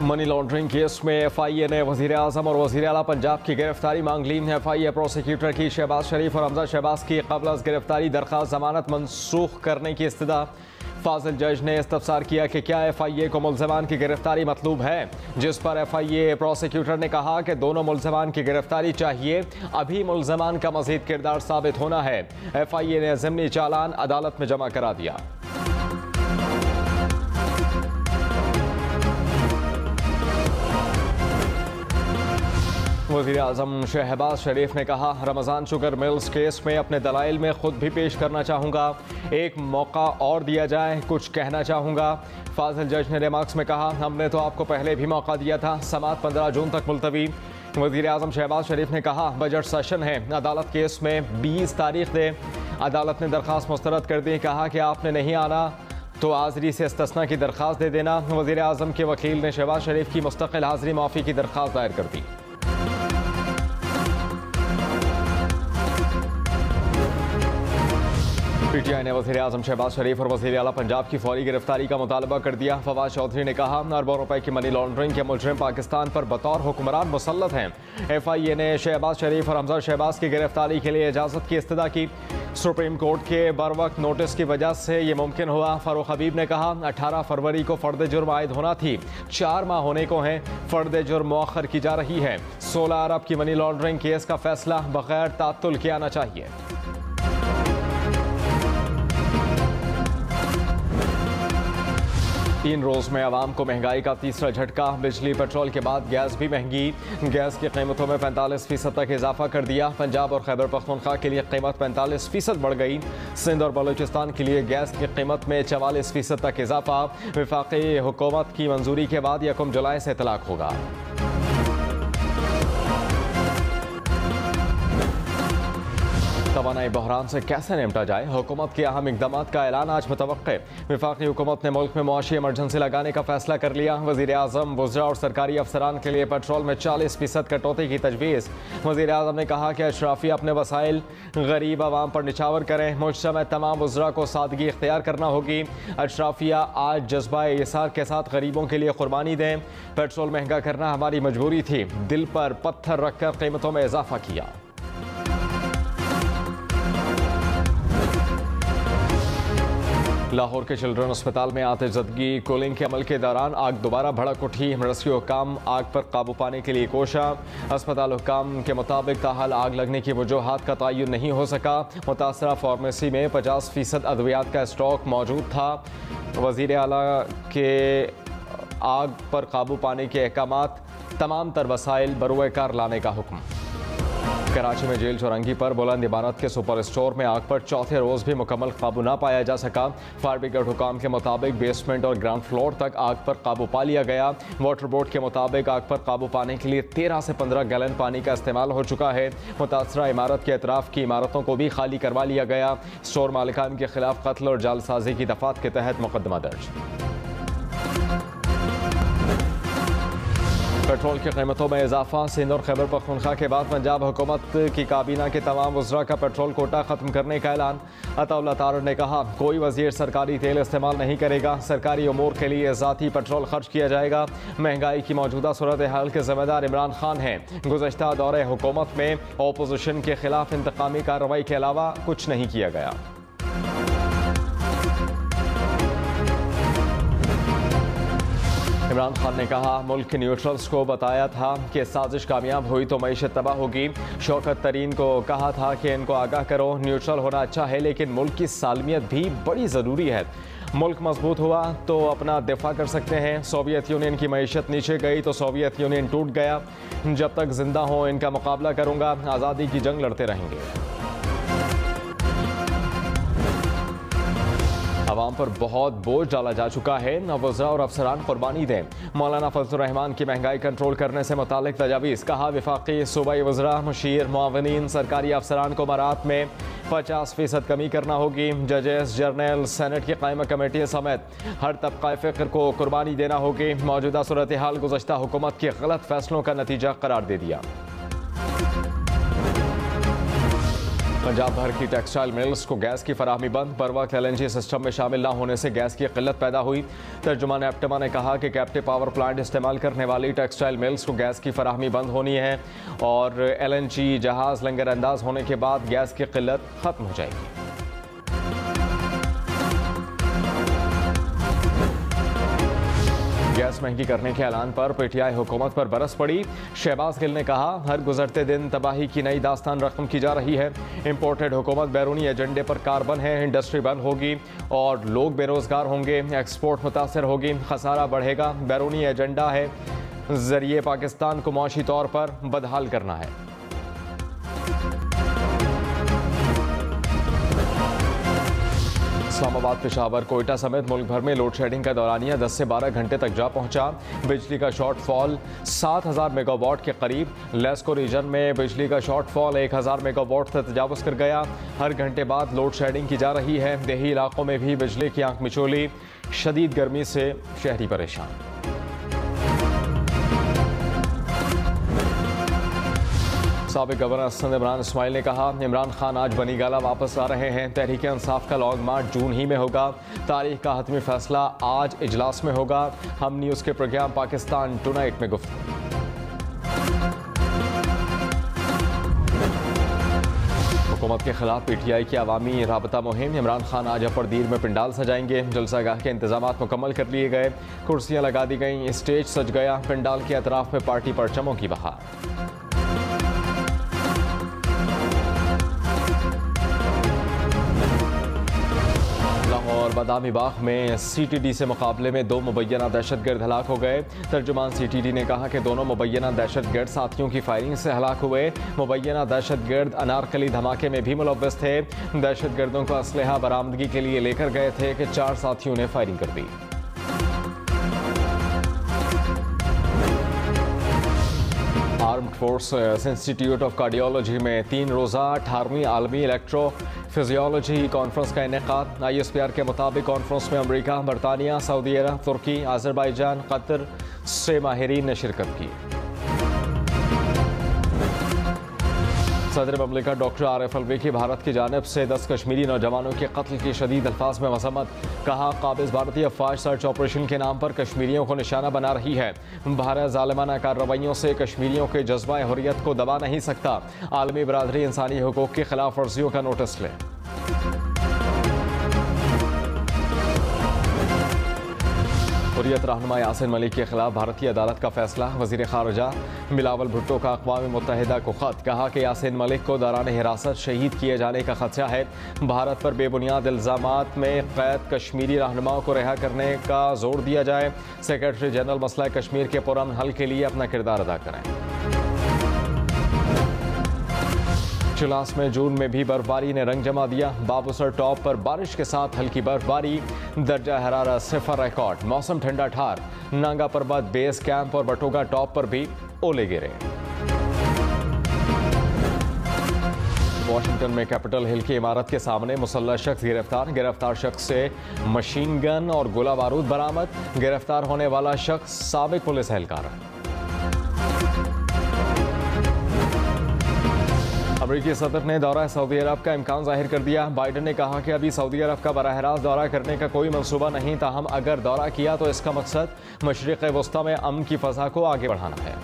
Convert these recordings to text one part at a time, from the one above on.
Money laundering case में FIA ने वजीर आजम और वजीर आला पंजाब की गिरफ्तारी मांग ली। एफआईए प्रोसिक्यूटर की शहबाज शरीफ और हमजा शहबाज की कबल अज़ गिरफ्तारी दरख्वास्त जमानत मनसूख करने की इस्तदा। फाजिल जज ने इस्तफसार किया कि क्या एफआईए को मुल्ज़िमान की गिरफ्तारी मतलूब है, जिस पर एफआईए प्रोसिक्यूटर ने कहा कि दोनों मुल्ज़िमान की गिरफ्तारी चाहिए, अभी मुल्ज़िमान का मज़ीद किरदार साबित होना है। एफआईए ने ज़िमनी चालान अदालत में जमा करा दिया। वज़ीर आज़म शहबाज शरीफ ने कहा, रमज़ान शुगर मिल्स केस में अपने दलाइल में खुद भी पेश करना चाहूँगा, एक मौका और दिया जाए, कुछ कहना चाहूँगा। फाजिल जज ने रिमार्क्स में कहा, हमने तो आपको पहले भी मौका दिया था, समाअत 15 जून तक मुलतवी। वज़ीर आज़म शहबाज शरीफ ने कहा, बजट सेशन है, अदालत केस में 20 तारीख दे। अदालत ने दरख्वास्त मुस्तरद कर दी, कहा कि आपने नहीं आना तो हाज़री से इस्तिस्ना की दरख्वास्त दे देना। वज़ीर आज़म के वकील ने शहबाज शरीफ की मुस्तकिल हाज़री माफ़ी की दरख्वास्त दायर कर दी। पीटीआई ने वज़ीर आज़म शहबाज शरीफ और वज़ीर आला पंजाब की फौरी गिरफ्तारी का मुतालबा कर दिया। फवाद चौधरी ने कहा, अरबों रुपए की मनी लॉन्ड्रिंग के मुजरिम पाकिस्तान पर बतौर हुक्मरान मुसल्लत हैं। एफआईए ने शहबाज शरीफ और हमजा शहबाज की गिरफ्तारी के लिए इजाज़त की इस्तदा की। सुप्रीम कोर्ट के बर वक्त नोटिस की वजह से ये मुमकिन हुआ। फारूक हबीब ने कहा, 18 फरवरी को फर्द जुर्म आयद होना थी, 4 माह होने को हैं, फर्द जुर्म मौखर की जा रही है। 16 अरब की मनी लॉन्ड्रिंग केस का फैसला बगैर तात्तुल के आना चाहिए। 3 रोज़ में आवाम को महंगाई का तीसरा झटका। बिजली पेट्रोल के बाद गैस भी महंगी। गैस की कीमतों में 45% तक इजाफा कर दिया। पंजाब और खैबर पख्तूनख्वा के लिए कीमत 45% बढ़ गई। सिंध और बलूचिस्तान के लिए गैस की कीमत में 44% तक इजाफा। वफाकी हुकूमत की मंजूरी के बाद 1 जुलाई से इतलाक होगा। तवानाई बहरान से कैसे निपटा जाए, हुकूमत के अहम इकदाम का ऐलान आज मुतवक्के। वफाकी हुकूमत ने मुल्क में मुआशी इमरजेंसी लगाने का फैसला कर लिया। वज़ीर आज़म वज़रा और सरकारी अफसरान के लिए पेट्रोल में 40% कटौती की तजवीज़। वज़ीर आज़म ने कहा कि अशराफिया अपने वसाइल गरीब आवाम पर निछावर करें। मुजतमा तमाम वज़रा को सादगी इख्तियार करना होगी। अशराफिया आज जज्बा इसार के साथ गरीबों के लिए कुर्बानी दें। पेट्रोल महंगा करना हमारी मजबूरी थी, दिल पर पत्थर रखकर कीमतों में इजाफा किया। लाहौर के चिल्ड्रन अस्पताल में आतिशज़दगी कूलिंग के अमल के दौरान आग दोबारा भड़क उठी। रेस्क्यू हुक्काम आग पर काबू पाने के लिए कोशा। अस्पताल हुक्काम के मुताबिक ताहाल आग लगने की वजूहात का तयन नहीं हो सका। मुतासरा फार्मेसी में 50% अद्वियात का स्टॉक मौजूद था। वज़ीर आला के आग पर काबू पाने के अहकामात, तमाम तर वसाइल बरूए कार लाने का हुक्म। कराची में जेल चौरंगी पर बुलंद इमारत के सुपर स्टोर में आग पर चौथे रोज़ भी मुकम्मल काबू ना पाया जा सका। फायर ब्रिगेड हुकाम के मुताबिक बेसमेंट और ग्राउंड फ्लोर तक आग पर काबू पा लिया गया। वाटर बोर्ड के मुताबिक आग पर काबू पाने के लिए 13 से 15 गैलन पानी का इस्तेमाल हो चुका है। मुतासरा इमारत के अतराफ की इमारतों को भी खाली करवा लिया गया। स्टोर मालिकान के खिलाफ कत्ल और जालसाजी की दफात के तहत मुकदमा दर्ज। पेट्रोल की कीमतों में इजाफा। सिंध और खैबर पख्तूनख्वा के बाद पंजाब हुकूमत की काबीना के तमाम वज़रा का पेट्रोल कोटा ख़त्म करने का ऐलान। अताउल्लाह तारड़ ने कहा, कोई वज़ीर सरकारी तेल इस्तेमाल नहीं करेगा, सरकारी उमूर के लिए ज़ाती पेट्रोल खर्च किया जाएगा। महंगाई की मौजूदा सूरत हाल के ज़िम्मेदार इमरान खान हैं। गुज़श्ता दौरे हुकूमत में अपोजिशन के खिलाफ इंतकामी कार्रवाई के अलावा कुछ नहीं किया गया। इमरान खान ने कहा, मुल्क के न्यूट्रल्स को बताया था कि साजिश कामयाब हुई तो मईशत तबाह होगी। शौकत तरीन को कहा था कि इनको आगाह करो, न्यूट्रल होना अच्छा है लेकिन मुल्क की सालमियत भी बड़ी ज़रूरी है। मुल्क मजबूत हुआ तो अपना दिफा कर सकते हैं। सोवियत यूनियन की मईशत नीचे गई तो सोवियत यूनियन टूट गया। जब तक जिंदा हो इनका मुकाबला करूंगा, आज़ादी की जंग लड़ते रहेंगे। आवाम पर बहुत बोझ डाला जा चुका है, वज़रा और अफसरान कुर्बानी दें। मौलाना फजलुर रहमान की महंगाई कंट्रोल करने से मुतालिक तजावीज़। कहा, वफाकी सूबाई वज़रा, मुशीर, मुआविनीन, सरकारी अफसरान को मरात में 50% कमी करना होगी। जजेस, जर्नल, सेनेट की कायमा कमेटी समेत हर तबका फ़िक्र को कुर्बानी देना होगी। मौजूदा सूरत हाल गुज़श्ता हुकूमत के गलत फैसलों का नतीजा करार दे दिया। पंजाब भर की टेक्सटाइल मिल्स को गैस की फराहमी बंद। बर वक्त LNG सिस्टम में शामिल न होने से गैस की किल्लत पैदा हुई। तर्जुमान एप्टमा ने कहा कि कैप्टिव पावर प्लांट इस्तेमाल करने वाली टेक्सटाइल मिल्स को गैस की फराहमी बंद होनी है और LNG जहाज़ लंगर अंदाज होने के बाद गैस की किल्लत खत्म हो जाएगी। गैस महंगी करने के ऐलान पर PTI हुकूमत पर बरस पड़ी। शहबाज गिल ने कहा, हर गुजरते दिन तबाही की नई दास्तान रकम की जा रही है। इंपोर्टेड हुकूमत बैरूनी एजेंडे पर कारबन है। इंडस्ट्री बंद होगी और लोग बेरोजगार होंगे। एक्सपोर्ट मुतासर होगी, खसारा बढ़ेगा। बैरूनी एजेंडा है जरिए पाकिस्तान को मुआशी तौर पर बदहाल करना है। इस्लामाबाद, पेशावर, कोयटा समेत मुल्क भर में लोड शेडिंग का दौरानिया 10 से 12 घंटे तक जा पहुंचा। बिजली का शॉर्टफॉल 7000 मेगावाट के करीब। लेस्को रीजन में बिजली का शॉर्टफॉल 1000 मेगावाट तक तजावुज कर गया। हर घंटे बाद लोड शेडिंग की जा रही है। देही इलाकों में भी बिजली की आंख मिचोली। शदीद गर्मी से शहरी परेशान। साबिक गवर्नर सिंध इमरान इस्माइल ने कहा, इमरान खान आज बनी गाला वापस आ रहे हैं। तहरीक इंसाफ का लॉन्ग मार्च जून ही में होगा। तारीख का हतमी फैसला आज इजलास में होगा। हम न्यूज़ के प्रोग्राम पाकिस्तान टुनाइट में गुफ्तगू। हुकूमत के खिलाफ PTI की अवामी राबता मुहिम। इमरान खान आज अपरदीर में पंडाल सजाएंगे। जलसागाह के इंतजाम मुकम्मल कर लिए गए। कुर्सियां लगा दी गई। स्टेज सज गया। पंडाल के अतराफ में पार्टी परचमों की बहार। और बादामी बाग में CTD से मुकाबले में 2 मुबैना दहशतगर्द हलाक हो गए। तर्जुमान CTD ने कहा कि दोनों मुबैना दहशतगर्द साथियों की फायरिंग से हलाक हुए। मुबैना दहशतगर्द अनारकली धमाके में भी मुलव्वस थे। दहशतगर्दों को असलहा बरामदगी के लिए लेकर गए थे कि 4 साथियों ने फायरिंग कर दी। Armed force institute of cardiology में 3 रोज़ा 18वीं आलमी इलेक्ट्रो फिजियोलॉजी कॉन्फ्रेंस का इनेकाद। ISPR के मुताबिक कॉन्फ्रेंस में अमरीका, बरतानिया, सऊदी अरब, तुर्की, आज़रबाईजान, कतर से माहिरीन ने शिरकत की। सदर ममलिकत डॉक्टर आरिफ अलवी की भारत की जानिब से 10 कश्मीरी नौजवानों के कत्ल की शदीद अल्फाज में मज़म्मत। कहा, काबिज भारतीय अफवाज सर्च ऑपरेशन के नाम पर कश्मीरियों को निशाना बना रही है। भारत ज़ालिमाना कार्रवाइयों से कश्मीरियों के जज्बा हुर्रियत को दबा नहीं सकता। आलमी बरादरी इंसानी हुकूक की खिलाफ वर्जियों का नोटिस ले। हुर्रियत रहनुमा यासिन मलिक के खिलाफ भारतीय अदालत का फैसला। वज़ीर ख़ारिजा बिलावल भुट्टो का अक़वाम मुत्तहिदा को ख़त। कहा कि यासिन मलिक को दौरान हिरासत शहीद किए जाने का खदशा है। भारत पर बेबुनियाद इल्ज़ामात में कैद कश्मीरी रहनुमाओं को रिहा करने का जोर दिया जाए। सेक्रेटरी जनरल मसला कश्मीर के पुरअमन हल के लिए अपना किरदार अदा करें। चिलास में जून में भी बर्फबारी ने रंग जमा दिया। बाबूसर टॉप पर बारिश के साथ हल्की बर्फबारी। दर्जा हरारत 0 रिकॉर्ड। मौसम ठंडा ठार। नांगा पर्वत बेस कैंप और बटोगा टॉप पर भी ओले गिरे। वाशिंगटन में कैपिटल हिल की इमारत के सामने मुसल्लह शख्स गिरफ्तार। गिरफ्तार शख्स से मशीन गन और गोला बारूद बरामद। गिरफ्तार होने वाला शख्स साबिक पुलिस एहलकार है। अमेरिकी सदर ने दौरा सऊदी अरब का इम्कान जाहिर कर दिया। बाइडन ने कहा कि अभी सऊदी अरब का बराह रास्त दौरा करने का कोई मंसूबा नहीं, ताहम अगर दौरा किया तो इसका मकसद मशरिक़ वस्ता में अमन की फ़ज़ा को आगे बढ़ाना है।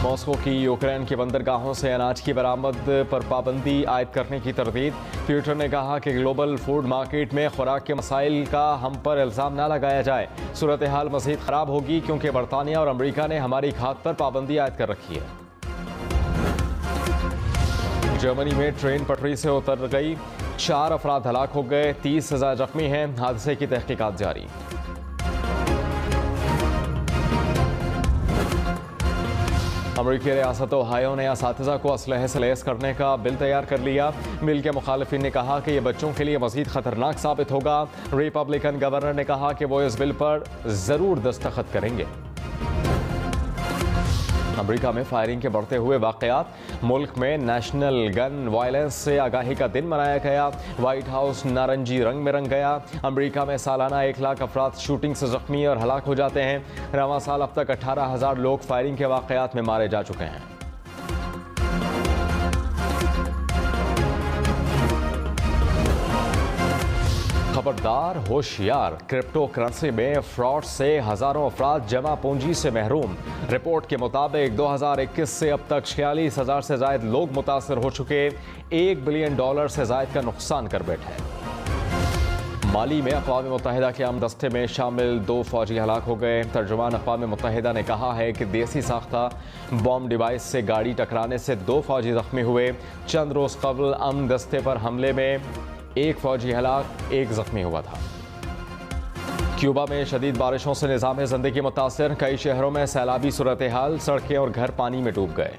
मॉस्को की यूक्रेन की बंदरगाहों से अनाज की बरामद पर पाबंदी आयद करने की तरदीद। ट्विटर ने कहा कि ग्लोबल फूड मार्केट में खुराक के मसाइल का हम पर इल्ज़ाम न लगाया जाए। सूरत हाल मज़ीद ख़राब होगी क्योंकि बरतानिया और अमरीका ने हमारी खाद पर पाबंदी आयद कर रखी है। जर्मनी में ट्रेन पटरी से उतर गई। 4 अफराद हलाक हो गए। 30,000 जख्मी हैं। हादसे की तहकीकात जारी। अमरीकी रियासत ओहायो ने असातिज़ा को असलहे से लैस करने का बिल तैयार कर लिया। बिल के मुखालिफिन ने कहा कि यह बच्चों के लिए मज़ीद ख़तरनाक साबित होगा। रिपब्लिकन गवर्नर ने कहा कि वो इस बिल पर ज़रूर दस्तखत करेंगे। अमेरिका में फायरिंग के बढ़ते हुए वाकयात, मुल्क में नेशनल गन वायलेंस से आगाही का दिन मनाया गया। व्हाइट हाउस नारंगी रंग में रंग गया। अमेरिका में सालाना 1 लाख अफराद शूटिंग से जख्मी और हलाक हो जाते हैं। रवां साल अब तक 18,000 लोग फायरिंग के वाकयात में मारे जा चुके हैं। खबरदार, होशियार, क्रिप्टो करेंसी में फ्रॉड से हजारों अफराद जमा पूंजी से महरूम। रिपोर्ट के मुताबिक 2021 से अब तक 46,000 से ज्यादा लोग मुतासर हो चुके, $1 बिलियन से ज्यादा का नुकसान कर बैठे। माली में अक़वाम मुत्तहिदा के अमन दस्ते में शामिल 2 फौजी हलाक हो गए। तर्जुमान अक़वाम मुत्तहिदा ने कहा है कि देसी साख्ता बॉम्ब डिवाइस से गाड़ी टकराने से 2 फौजी जख्मी हुए। चंद रोज कबल अमन दस्ते पर हमले में 1 फौजी हलाक, 1 जख्मी हुआ था। क्यूबा में शदीद बारिशों से निज़ाम ज़िंदगी मुतासर, कई शहरों में सैलाबी सूरत हाल, सड़कें और घर पानी में डूब गए।